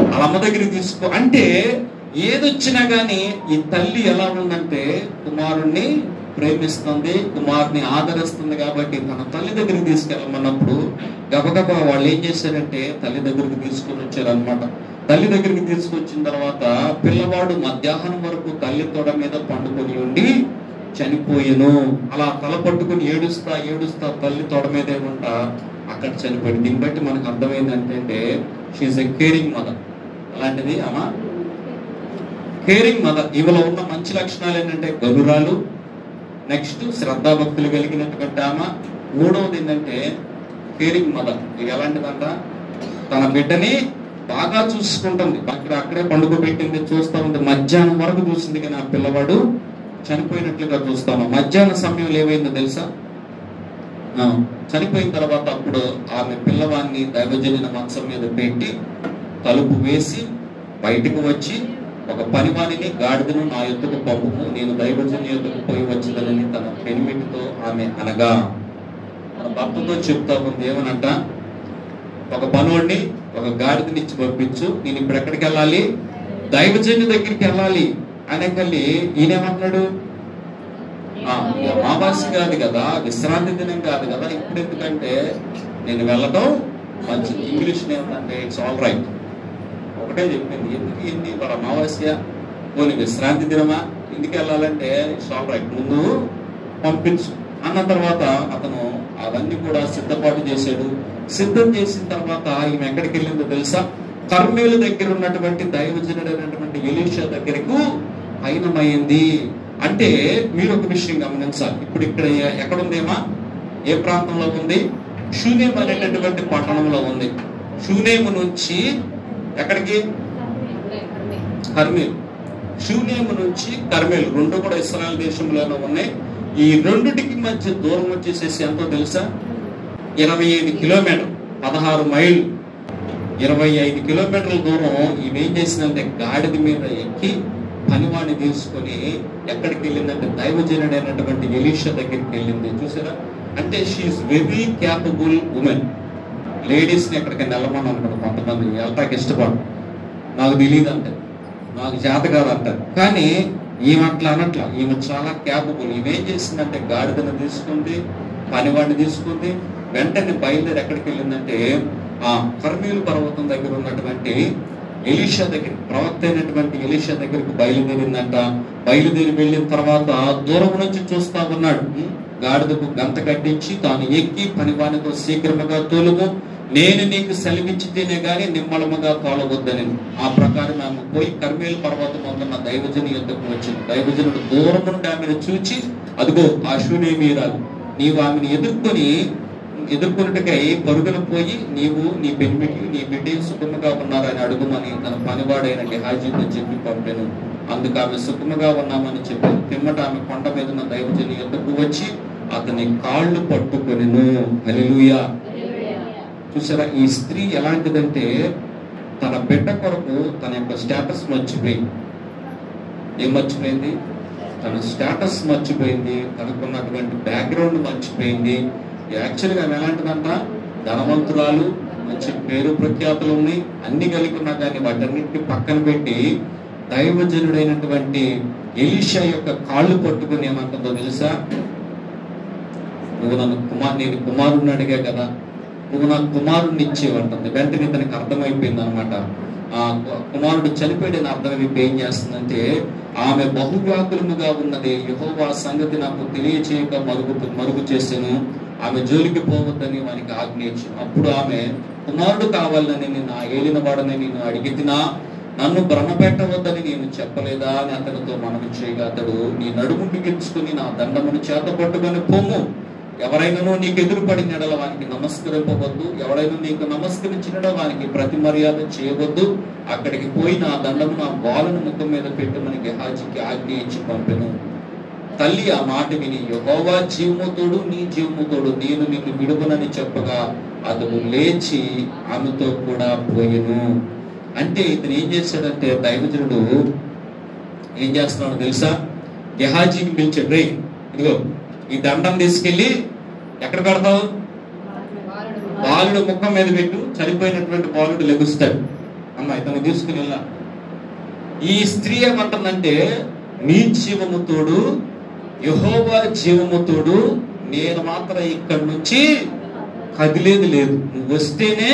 వాళ్ళ అమ్మ దగ్గరికి తీసుకో అంటే ఏదొచ్చినా గానీ ఈ తల్లి ఎలా ఉందంటే కుమారుణ్ణి ప్రేమిస్తుంది, కుమారుని ఆదరిస్తుంది. కాబట్టి తన తల్లి దగ్గరికి తీసుకెళ్ళమన్నప్పుడు గబగబా వాళ్ళు ఏం చేశారంటే తల్లి దగ్గరికి తీసుకొని వచ్చారనమాట. తల్లి దగ్గరికి తీసుకొచ్చిన తర్వాత పిల్లవాడు మధ్యాహ్నం వరకు తల్లి తొడ మీద పండుకొని ఉండి చనిపోయాను. అలా తల పట్టుకుని ఏడుస్తా తల్లి తొడ మీదే ఉంటా అక్కడ చనిపోయింది. దీన్ని బట్టి మనకు అర్థమైందంటే షీఈస్ ఎ కేరింగ్ మదర్. అలాంటిది ఆమె కేరింగ్ మదర్. ఈమెలో ఉన్న మంచి లక్షణాలు ఏంటంటే గనురాలు, నెక్స్ట్ శ్రద్ధాభక్తులు కలిగినటువంటి ఆమె, మూడవది ఏంటంటే కేరింగ్ మదర్. ఇది ఎలాంటిదంట? తన బిడ్డని బాగా చూసుకుంటుంది. అక్కడే పండుకోబెట్టింది, చూస్తా ఉంది. మధ్యాహ్నం వరకు చూసింది కానీ ఆ పిల్లవాడు చనిపోయినట్లుగా చూస్తాము. మధ్యాహ్నం సమయంలో ఏమైందో తెలుసా? చనిపోయిన తర్వాత అప్పుడు ఆమె పిల్లవాడిని దైవజనుల మంచం మీద పెట్టి తలుపు వేసి బయటకు వచ్చి ఒక పనివాణిని గాడిదను నా యొద్దకు పంపుము, నేను దైవజనుని యొద్దకు పోయి వచ్చిందని తన పెనిమిటితో ఆమె అనగా తన భర్తతో చెప్తా ఉంది. ఏమనంట? ఒక పనుడిని ఒక గాడిదని ఇచ్చి పంపించు, నేను ఇప్పుడు ఎక్కడికి వెళ్ళాలి? దైవజనుని దగ్గరికి వెళ్ళాలి అనేకల్లి ఈయనేమంటున్నాడు? అమావాస్య కాదు కదా, విశ్రాంతి దినం కాదు కదా, ఇప్పుడు ఎందుకంటే నేను వెళ్ళడం మంచిది. ఇంగ్లీష్ ఏమంటే ఇట్స్ ఆల్ రైట్. ఒకటే చెప్పింది. ఎందుకు ఏంటి వాళ్ళ అమావాస్య, పోనీ విశ్రాంతి దినమా, ఇంటికి వెళ్ళాలంటే ఇట్స్ ఆల్ రైట్, ముందు పంపించు అన్న తర్వాత అతను అవన్నీ కూడా సిద్ధపాటు చేశాడు. సిద్ధం చేసిన తర్వాత ఈమె ఎక్కడికి వెళ్ళిందో తెలుసా? కర్మేలు దగ్గర ఉన్నటువంటి దైవజనుడైనటువంటి ఎలీషా దగ్గరకు పయనమైంది. అంటే మీరు ఒక విషయం గమనించాలి. ఇప్పుడు ఇక్కడ ఎక్కడుందేమా? ఏ ప్రాంతంలో ఉంది? షూనేము అనేటటువంటి పట్టణంలో ఉంది. షూనేము నుంచి ఎక్కడికి? కర్మేలు. షూనేము నుంచి కర్మేలు రెండు కూడా ఇశ్రాయేలు దేశంలోనే ఉన్నాయి. ఈ రెండుటికి మధ్య దూరం వచ్చేసేసి ఎంతో తెలుసా? 25 కిలోమీటర్లు, 16 మైళ్ళు, 25 కిలోమీటర్ల దూరం. ఇవేం చేసిందంటే గాడిద మీద ఎక్కి పనివాణ్ణి తీసుకొని ఎక్కడికి వెళ్ళిందంటే దైవజనుడైనటువంటి ఎలీషా దగ్గరికి వెళ్ళింది. చూసారా? అంటే షీఈస్ వెరీ క్యాపబుల్ ఉమెన్. లేడీస్ని ఎక్కడికి వెళ్ళమని అంటారు కొంతమంది, వెళ్ళటానికి ఇష్టపడరు. నాకు తెలియదు అంటారు, నాకు చేత కాదు అంటారు. కానీ ఈమె అట్లా అనట్లా, ఈమె చాలా క్యాపబుల్. ఈమెం చేసిందంటే గాడిదను తీసుకుంది, పనివాడిని తీసుకుంది, వెంటనే బయలుదేరి ఎక్కడికి వెళ్ళిందంటే ఆ కర్మేలు పర్వతం దగ్గర ఉన్నటువంటి ఎలీషా దగ్గర, ప్రవక్త అయినటువంటి ఎలీషా దగ్గరికి బయలుదేరిందంట. బయలుదేరి వెళ్ళిన తర్వాత దూరం నుంచి చూస్తా ఉన్నాడు. గాడిదకు గంత కట్టించి తాను ఎక్కి పనివానితో శీఘ్రముగా తోలుము, నేను నీకు సెలవిచ్చితేనే గాని నిమ్మళముగా తోలవద్దని. ఆ ప్రకారం ఆమె పోయి కర్మేలు పర్వతం ఉన్న దైవజను యొద్దకు వచ్చింది. దైవజనుడు దూరం నుండి ఆమెను చూచి, అదిగో ఆ షూనేమీయురాలు, నీవు ఆమెను ఎదుర్కొన్నట్టుకై పరుగులు పోయి నీవు, నీ పెనిమిటి, నీ బిడ్డ సుఖముగా ఉన్నారని అడుగుమని తన పనివాడైన గెహాజీతో చెప్పి పంపాను. అందుకు ఆమె సుఖముగా ఉన్నామని చెప్పి పిమ్మట ఆమె కొండ మీద ఉన్న దైవజను యొద్దకు వచ్చి అతని కాళ్ళు పట్టుకొనెను. హల్లెలూయా. చూసారా? ఈ స్త్రీ ఎలాంటిదంటే తన బిడ్డ కొరకు తన యొక్క స్టేటస్ మర్చిపోయింది. ఏం మర్చిపోయింది? తన స్టేటస్ మర్చిపోయింది, తనకున్నటువంటి బ్యాక్గ్రౌండ్ మర్చిపోయింది. యాక్చువల్గా ఆమె ఎలాంటిదంట? ధనవంతురాలు, మంచి పేరు ప్రఖ్యాతులు ఉన్నాయి, అన్ని కలిగి ఉన్నా కానీ వాటన్నిటిని పక్కన పెట్టి దైవజనుడైనటువంటి ఎలీషా యొక్క కాళ్ళు పట్టుకుని ఏమంటుందో తెలుసా? నువ్వు నేను కుమారుడిని అడిగా కదా, నువ్వు నాకు కుమారుడిని ఇచ్చేవంటుంది. వెంటనే తనకి అర్థమైపోయింది అనమాట. ఆ కుమారుడు చనిపోయాడని అర్థమైపోయి ఏం చేస్తుందంటే ఆమె బహువ్యాకులముగా ఉన్నది. యెహోవా సంగతి నాకు తెలియచేయక మరుగు చేశాను, ఆమె జోలికి పోవద్దని వానికి ఆజ్ఞయించు. అప్పుడు ఆమె కుమారుడు కావాలని నేను ఆ ఏలిన వాడని నేను అడిగితినా, నన్ను భ్రమ పెట్టవద్దని నేను చెప్పలేదా అని అతనితో మనవి చేయగా అతడు, నీ నడుము బిగించుకుని నా దండమును చేత పట్టుకొని పొమ్ము, ఎవరైనా నీకు ఎదురుపడిన ఎడల వానికి నమస్కరింపవద్దు, ఎవరైనా నీకు నమస్కరించిన వానికి ప్రతి మర్యాద చేయవద్దు, అక్కడికి పోయి నా దండము నా బాలను ముఖం మీద పెట్టమని గెహాజీకి ఆజ్ఞ ఇచ్చి పంపెను. తల్లి ఆ మాట విని, యెహోవా జీవముతోడు నీ జీవముతోడు నేను నిన్ను విడువనని చెప్పగా అతడు లేచి ఆమెతో కూడా పోయెను. అంటే ఇతను ఏం చేశాడంటే దైవజనుడు ఏం చేస్తున్నాడు తెలుసా? గెహాజీని పిలిచాడు, రే ఇదిగో ఈ దండం తీసుకెళ్ళి ఎక్కడ కడతావు? బాలుడు ముఖం మీద పెట్టు, చనిపోయినటువంటి బాలుడు లెగుస్తాడు. అమ్మ ఇతను తీసుకుని వెళ్ళా. ఈ స్త్రీ ఏమంటుందంటే, నీ జీవము తోడు, యెహోవా జీవము తోడు, నేను మాత్రం ఇక్కడి నుంచి కదిలేదు లేదు. నువ్వు వస్తేనే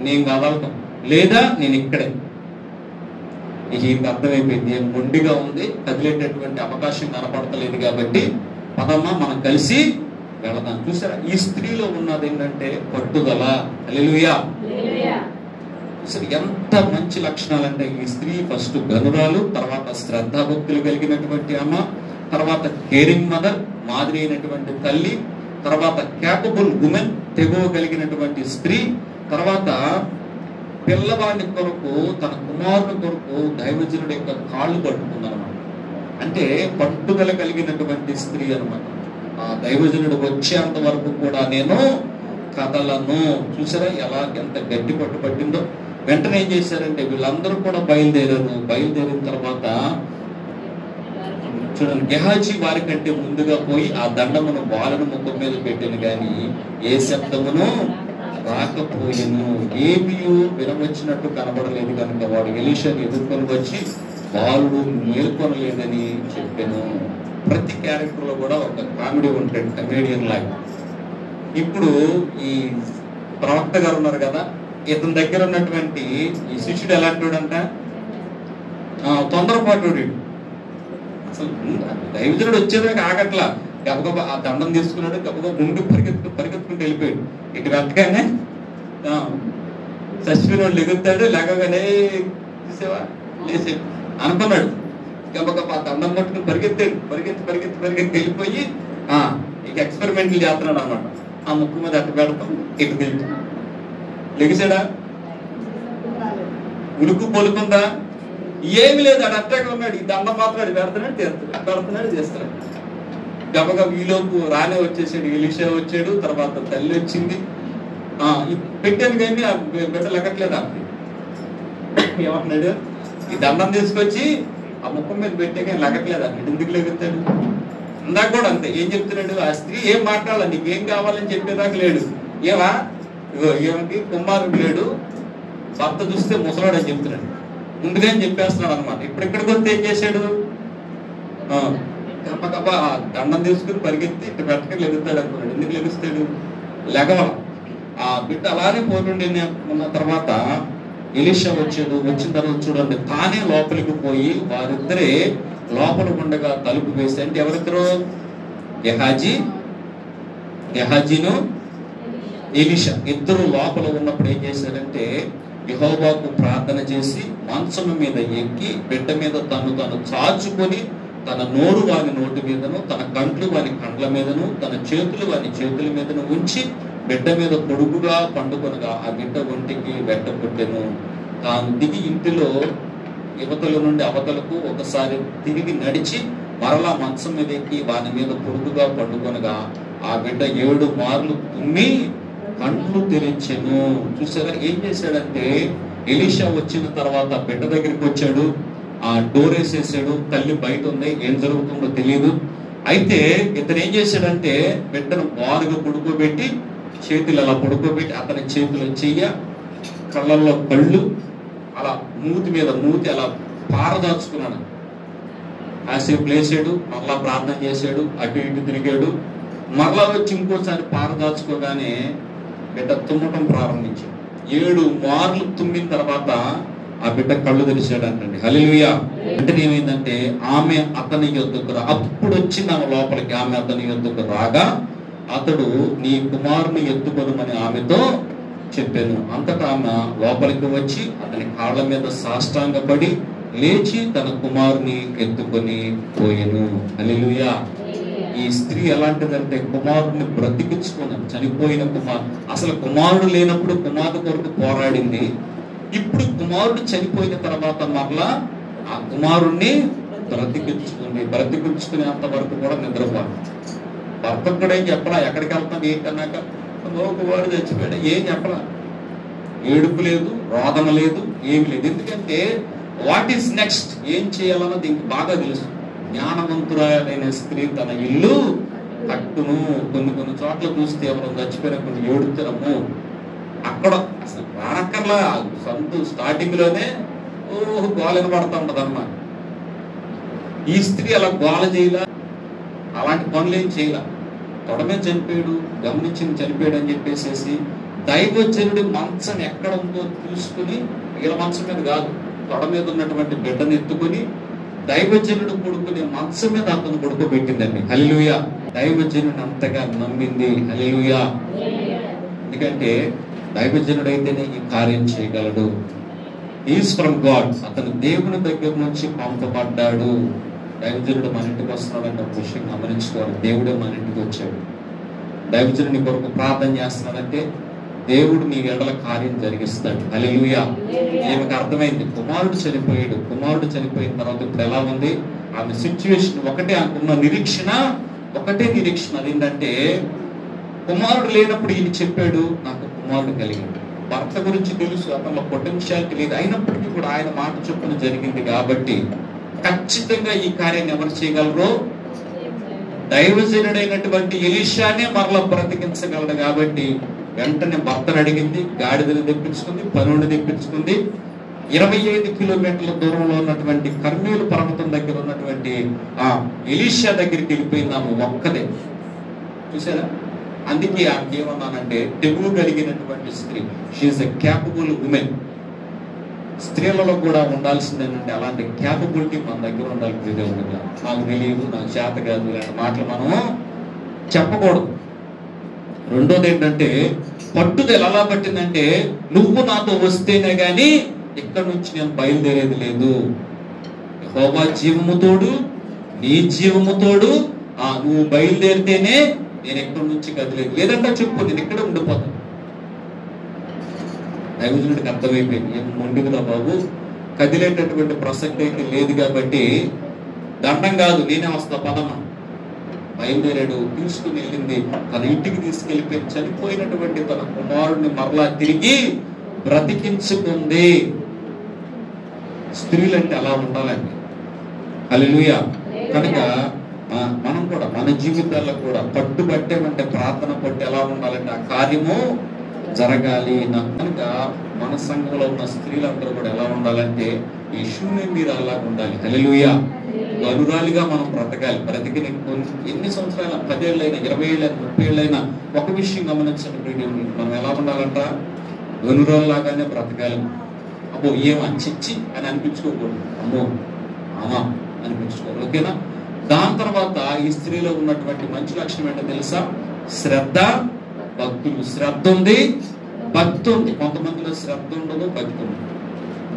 నేను కదలటం, లేదా నేను ఇక్కడే. ఈయనకి అర్థమైపోయింది, ఏం మొండిగా ఉంది, కదిలేటటువంటి అవకాశం కనపడతలేదు కాబట్టి పదమ్మా మనం కలిసి వెళదాం. చూసారా, ఈ స్త్రీలో ఉన్నది ఏంటంటే పట్టుదల. హల్లెలూయా. చూసారు ఎంత మంచి లక్షణాలు అంటే, ఈ స్త్రీ ఫస్ట్ గనురాలు, తర్వాత శ్రద్ధాభక్తులు కలిగినటువంటి అమ్మ, తర్వాత కేరింగ్ మదర్, మాదిరి అయినటువంటి తల్లి, తర్వాత క్యాపబుల్ ఉమెన్, తెగువ కలిగినటువంటి స్త్రీ, తర్వాత పిల్లవాడి కొరకు, తన కుమారుని కొరకు దైవజనుడి యొక్క కాళ్ళు పట్టుకుందనమాట. అంటే పట్టుదల కలిగినటువంటి స్త్రీ అనమాట. ఆ దైవజనుడు వచ్చేంత వరకు కూడా నేను కదలను. చూసారా ఎలా ఎంత గట్టి పట్టు పట్టిందో. వెంటనే ఏం చేశారంటే వీళ్ళందరూ కూడా బయలుదేరారు. బయలుదేరిన తర్వాత చూడండి, గెహాజీ వారి కంటే ముందుగా పోయి ఆ దండమును బాలుని ముఖం మీద పెట్టాను, కానీ ఏ శబ్దమును రాకపోయాను. ఏమీ వినవచ్చినట్టు కనబడలేదు కనుక వాడు ఎలీషాని ఎదుర్కొని వచ్చి బాలుడు మేల్కొనలేదని చెప్పాను. ప్రతి క్యారెక్టర్ లో కూడా ఒక కామెడీ ఉంటాడు, కమేడియన్ లాగా. ఇప్పుడు ఈ ప్రవక్త గారు ఉన్నారు కదా, ఇతని దగ్గర ఉన్నటువంటి ఈ శిష్యుడు ఎలాంటివాడంట, తొందరపాటు. అసలు దైవజనుడు వచ్చేదాకా ఆగట్లా, గబగబా ఆ దండం తీసుకున్నాడు, గబగబా ముందుకు పరిగెత్తుకుంటూ వెళ్ళిపోయాడు. ఇటు వెతగానే చచ్చిపోయినోడు లెగుతాడు, లేకగానే చూసేవా లేచే అనుకున్నాడు. గబగబా ఆ దండం పట్టుకుని పరిగెత్తి వెళ్ళిపోయి ఇక ఎక్స్పెరిమెంట్లు చేస్తున్నాడు అనమాట. ఆ ముక్కు మీద అట్టు పెడతాం, ఇటు వెళ్తాం. లెగిసాడా? ఉలుకు పొలుకుందా? ఏమి లేదు. ఆడు అట్టాగా ఉన్నాడు. ఈ దండం మాత్రం అది పెడుతున్నాడు చేస్తున్నాడు. గబగబ ఈలోపు రానే వచ్చేసాడు, ఎలీషా వచ్చాడు, తర్వాత తల్లి వచ్చింది. పెట్టాను కానీ ఆ బిడ్డ లెగట్లేదా? ఏమంటున్నాడు, ఈ దండం తీసుకొచ్చి ఆ ముఖం మీద పెట్టే కానీ లెగట్లేదా? ఎందుకు లెగుతాడు? ఇందాక కూడా అంతే. ఏం చెప్తున్నాడు, ఆ స్త్రీ ఏం మాట్లాడాలి, నీకేం కావాలని చెప్పేదాకా లేడు. ఏమా ఏమిటి, కుమారుడు లేడు, భర్త చూస్తే ముసలాడు అని చెప్తున్నాడు. ముందుగానే చెప్పేస్తున్నాడు అనమాట. ఇక్కడికి వస్తే ఏం చేశాడు, గబగబా దండం తీసుకుని పరిగెత్తి ఇటు పెట్టక లెగుతాడు అనుకున్నాడు. ఎందుకు లెగుస్తాడు? లెగవల. ఆ బిడ్డ అలానే పోతుండే ఉన్న తర్వాత ఎలీషా వచ్చాడు. వచ్చిన తర్వాత చూడండి, తానే లోపలికి పోయి వారిద్దరే లోపల ఉండగా తలుపు వేసి, అంటే ఎవరిద్దరు, గెహాజీను ఎలీషా ఇద్దరు లోపల ఉన్నప్పుడు ఏం చేశారంటే యెహోవాకు ప్రార్థన చేసి మంచం మీద ఎక్కి బిడ్డ మీద తను చాచుకొని తన నోరు వాని నోటి మీదను, తన కంట్లు వాని కండ్ల మీదను, తన చేతులు వాని చేతుల మీదను ఉంచి బిడ్డ మీద పొడుగుగా పండుకొనగా ఆ బిడ్డ ఒంటికి వెంట పుట్టెను. తాను దిగి ఇంటిలో యువతల నుండి అవతలకు ఒకసారి తిరిగి నడిచి మరలా మంచం మీద ఎక్కి వాని మీద పొడుగుగా పండుకొనగా ఆ బిడ్డ 7 మార్లు తుమ్మి కంట్లు తెరిచెను. చూసారా ఏం చేశాడంటే, ఎలీషా వచ్చిన తర్వాత బిడ్డ దగ్గరికి వచ్చాడు, ఆ డోర్ వేసేసాడు. తల్లి బయట ఉంది, ఏం జరుగుతుందో తెలియదు. అయితే ఇతను ఏం చేశాడంటే బిడ్డను బారుగా పడుకోబెట్టి, చేతులు అలా పడుకోబెట్టి, అతని చేతిలో చెయ్య, కళ్ళల్లో కళ్ళు, అలా మూతి మీద మూతి అలా పారదాచుకున్నాడు. కాసేపు లేచాడు, మరలా ప్రార్థన చేశాడు, అటు ఇటు తిరిగాడు, మరలా వచ్చి ఇంకోసారి పారదాచుకోగానే బిడ్డ తుమ్మటం ప్రారంభించాడు. 7 మార్లు తుమ్మిన తర్వాత ఆ బిడ్డ కళ్ళు తెరిచాడు అంటండి. హల్లెలూయా. అంటే ఏమైందంటే ఆమె అతని యొద్దకు అప్పుడు వచ్చింది ఆమె లోపలికి. ఆమె అతని యొద్దకు రాగా అతడు నీ కుమారుని ఎత్తుకొనమని ఆమెతో చెప్పాను. అంతటా ఆమె లోపలికి వచ్చి అతని కాళ్ళ మీద సాష్టాంగపడి లేచి తన కుమారుని ఎత్తుకొని పోయెను. హల్లెలూయా. ఈ స్త్రీ ఎలాంటిదంటే కుమారుడిని బ్రతికించుకున్నాను. చనిపోయిన కుమారుడు, అసలు కుమారుడు లేనప్పుడు కుమారుడు కొరకు పోరాడింది. ఇప్పుడు కుమారుడు చనిపోయిన తర్వాత మరలా ఆ కుమారుణ్ణి బ్రతికించుకునేంత వరకు కూడా నిద్రపోవాలి. భర్త కూడా ఏం చెప్పలా, ఎక్కడికి వెళ్తాం ఏంటన్నాక కుమారుడు చచ్చిపోయాడు, ఏం చెప్పలా. ఏడుపు లేదు, రోదన లేదు, ఏమి లేదు. ఎందుకంటే వాట్ ఈస్ నెక్స్ట్, ఏం చేయాలన్నది ఇంక బాగా తెలుసు. జ్ఞానవంతురాలైన స్త్రీ తన ఇల్లు కట్టును. కొన్ని చోట్ల చూస్తే ఎవరు చచ్చిపోయిన కొన్ని ఏడుతారము, అక్కడ అసలు రానక్కర్లా, స్టార్టింగ్ లోనే గోల వినబడతా ఉంటది అన్నమాట. ఈ స్త్రీ అలా గోల చేయలా, అలాంటి పనులు ఏం చేయలా. తొడమే చనిపోయాడు, గమనించి చనిపోయాడు అని చెప్పేసి దైవజనుడి మంచం ఎక్కడ ఉందో చూసుకుని, వీళ్ళ మంచం మీద కాదు, తొడ మీద ఉన్నటువంటి బిడ్డను ఎత్తుకుని దైవజనుడు పడుకునే మంచం మీద అతను పడుకోబెట్టిందండి. హల్లెలూయా. దైవజనుడిని అంతగా నమ్మింది. హల్లెలూయా. ఎందుకంటే దైవజనుడైతేనే ఈ కార్యం చేయగలడు. Is from God. అతను దేవుని దగ్గర నుంచి పంపబడ్డాడు. దైవజనుడు మన ఇంటికి వస్తున్నాడంటే ఒక విషయం గమనించుకోవాలి. దేవుడే మన ఇంటికి వచ్చాడు. దైవజనుని కొరకు ప్రార్థన చేస్తున్నాడంటే దేవుడు నీ ఎడల కార్యం జరిగిస్తాడు. హల్లెలూయా. ఈమెకు అర్థమైంది, కుమారుడు చనిపోయాడు. కుమారుడు చనిపోయిన తర్వాత ఇప్పుడు ఎలా ఉంది ఆమె సిచ్యువేషన్? ఒకటే అనుకున్న నిరీక్షణ, ఒకటే నిరీక్షణ. అదేంటంటే కుమారుడు లేనప్పుడు ఈయన చెప్పాడు, నాకు కుమారుడు కలిగాడు. భర్త గురించి తెలుసు, అతనిలో పొటెన్షియాలిటీ లేదు, అయినప్పటికీ కూడా ఆయన మాట చొప్పున జరిగింది కాబట్టి ఖచ్చితంగా ఈ కార్యాన్ని ఎవరు చేయగలరు? దైవజనుడైనటువంటి ఎలీషానే మరలా బ్రతికించగలడు. కాబట్టి వెంటనే భర్తను అడిగింది, గాడిదలు తెప్పించుకుంది, పనులు తెప్పించుకుంది. 25 కిలోమీటర్ల దూరంలో ఉన్నటువంటి కర్మేలు పర్వతం దగ్గర ఉన్నటువంటి ఆ ఎలీషా దగ్గరికి వెళ్ళిపోయింది ఆమె ఒక్కదే. చూసారా? అందుకే ఆమెకి ఏమన్నానంటే తెగులు కలిగినటువంటి స్త్రీ. She is a capable woman. స్త్రీలలో కూడా ఉండాల్సింది ఏంటంటే అలాంటి క్యాపబిలిటీ మన దగ్గర ఉండాలి. ప్రియదేవుడిగా నాకు తెలియదు, నాకు చేత కాదు ఇలాంటి మాటలు మనం చెప్పకూడదు. రెండోది ఏంటంటే పట్టుదల ఎలా పట్టిందంటే, నువ్వు నాతో వస్తేనే గాని ఇక్కడ నుంచి నేను బయలుదేరేది లేదు. యెహోవా జీవము తోడు, నీ జీవము తోడు, నువ్వు బయలుదేరితేనే నేను ఎక్కడి నుంచి కదిలేదు, లేదంటే చెప్పు నేను ఇక్కడే ఉండిపోతాను. దైవజనుడికి అర్థమైపోయింది, ఏం మొండిగా బాబు, కదిలేటటువంటి ప్రసక్తి అయితే లేదు కాబట్టి దండం కాదు, నేనే వస్తా పదమా. బయలుదేరాడు, తీసుకుని వెళ్ళింది, తన ఇంటికి తీసుకెళ్ళిపోయి చనిపోయినటువంటి తన కుమారుడిని మరలా తిరిగి బ్రతికించుకుంది. స్త్రీలంటే అలా ఉండాలండి. హల్లెలూయా. కనుక మనం కూడా మన జీవితాల్లో కూడా పట్టుబట్టేమంటే ప్రార్థన పట్టు ఎలా ఉండాలంటే ఆ కార్యము జరగాలి. కనుక మన సంఘంలో ఉన్న స్త్రీలందరూ కూడా ఎలా ఉండాలంటే ఈ శూన్యం మీద అలా ఉండాలి. హల్లెలూయా. గనురాలిగా మనం బ్రతకాలి. బ్రతికిన ఎన్ని సంవత్సరాల, 10 ఏళ్ళైనా, 20 ఏళ్ళైనా, 30 ఏళ్ళైనా ఒక విషయం గమనించండి, మనం ఎలా ఉండాలంట? గనురాల్లాగానే బ్రతకాలి. అమ్మో ఏమో చిచ్చి అని అనిపించుకోకూడదు, అమ్మో ఆమా అనిపించుకోవాలి. ఓకేనా? దాని తర్వాత ఈ స్త్రీలో ఉన్నటువంటి మంచి లక్షణం ఏంటో తెలుసా? శ్రద్ధ, భక్తులు. శ్రద్ధ ఉంది, భక్తి ఉంది. కొంతమందిలో శ్రద్ధ ఉండదు, భక్తి ఉండదు.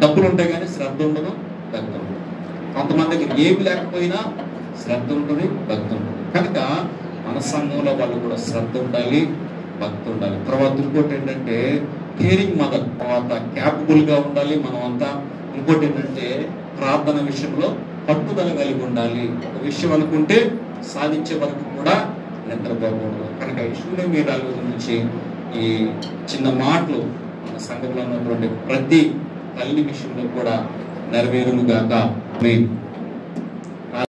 డబ్బులు ఉంటాయి కానీ శ్రద్ధ ఉండదు, భక్తి ఉండదు. కొంతమందికి ఏమి లేకపోయినా శ్రద్ధ ఉంటుంది, భక్తి ఉంటుంది. కనుక మన సంఘంలో వాళ్ళు కూడా శ్రద్ధ ఉండాలి, భక్తి ఉండాలి. తర్వాత ఇంకోటి ఏంటంటే కేరింగ్ మదర్. తర్వాత క్యాపబుల్ గా ఉండాలి మనం అంతా. ఇంకోటి ఏంటంటే ప్రార్థన విషయంలో పట్టుదల కలిగి ఉండాలి. ఒక విషయం అనుకుంటే సాధించే వరకు కూడా నిద్రపోకూడదు. కనుక ఈ శూన్యం మీరాల గురించి ఈ చిన్న మాటలు మన సంఘంలో ఉన్నటువంటి ప్రతి తల్లి విషయంలో కూడా నెరవేరునుగాక. ఆమేన్.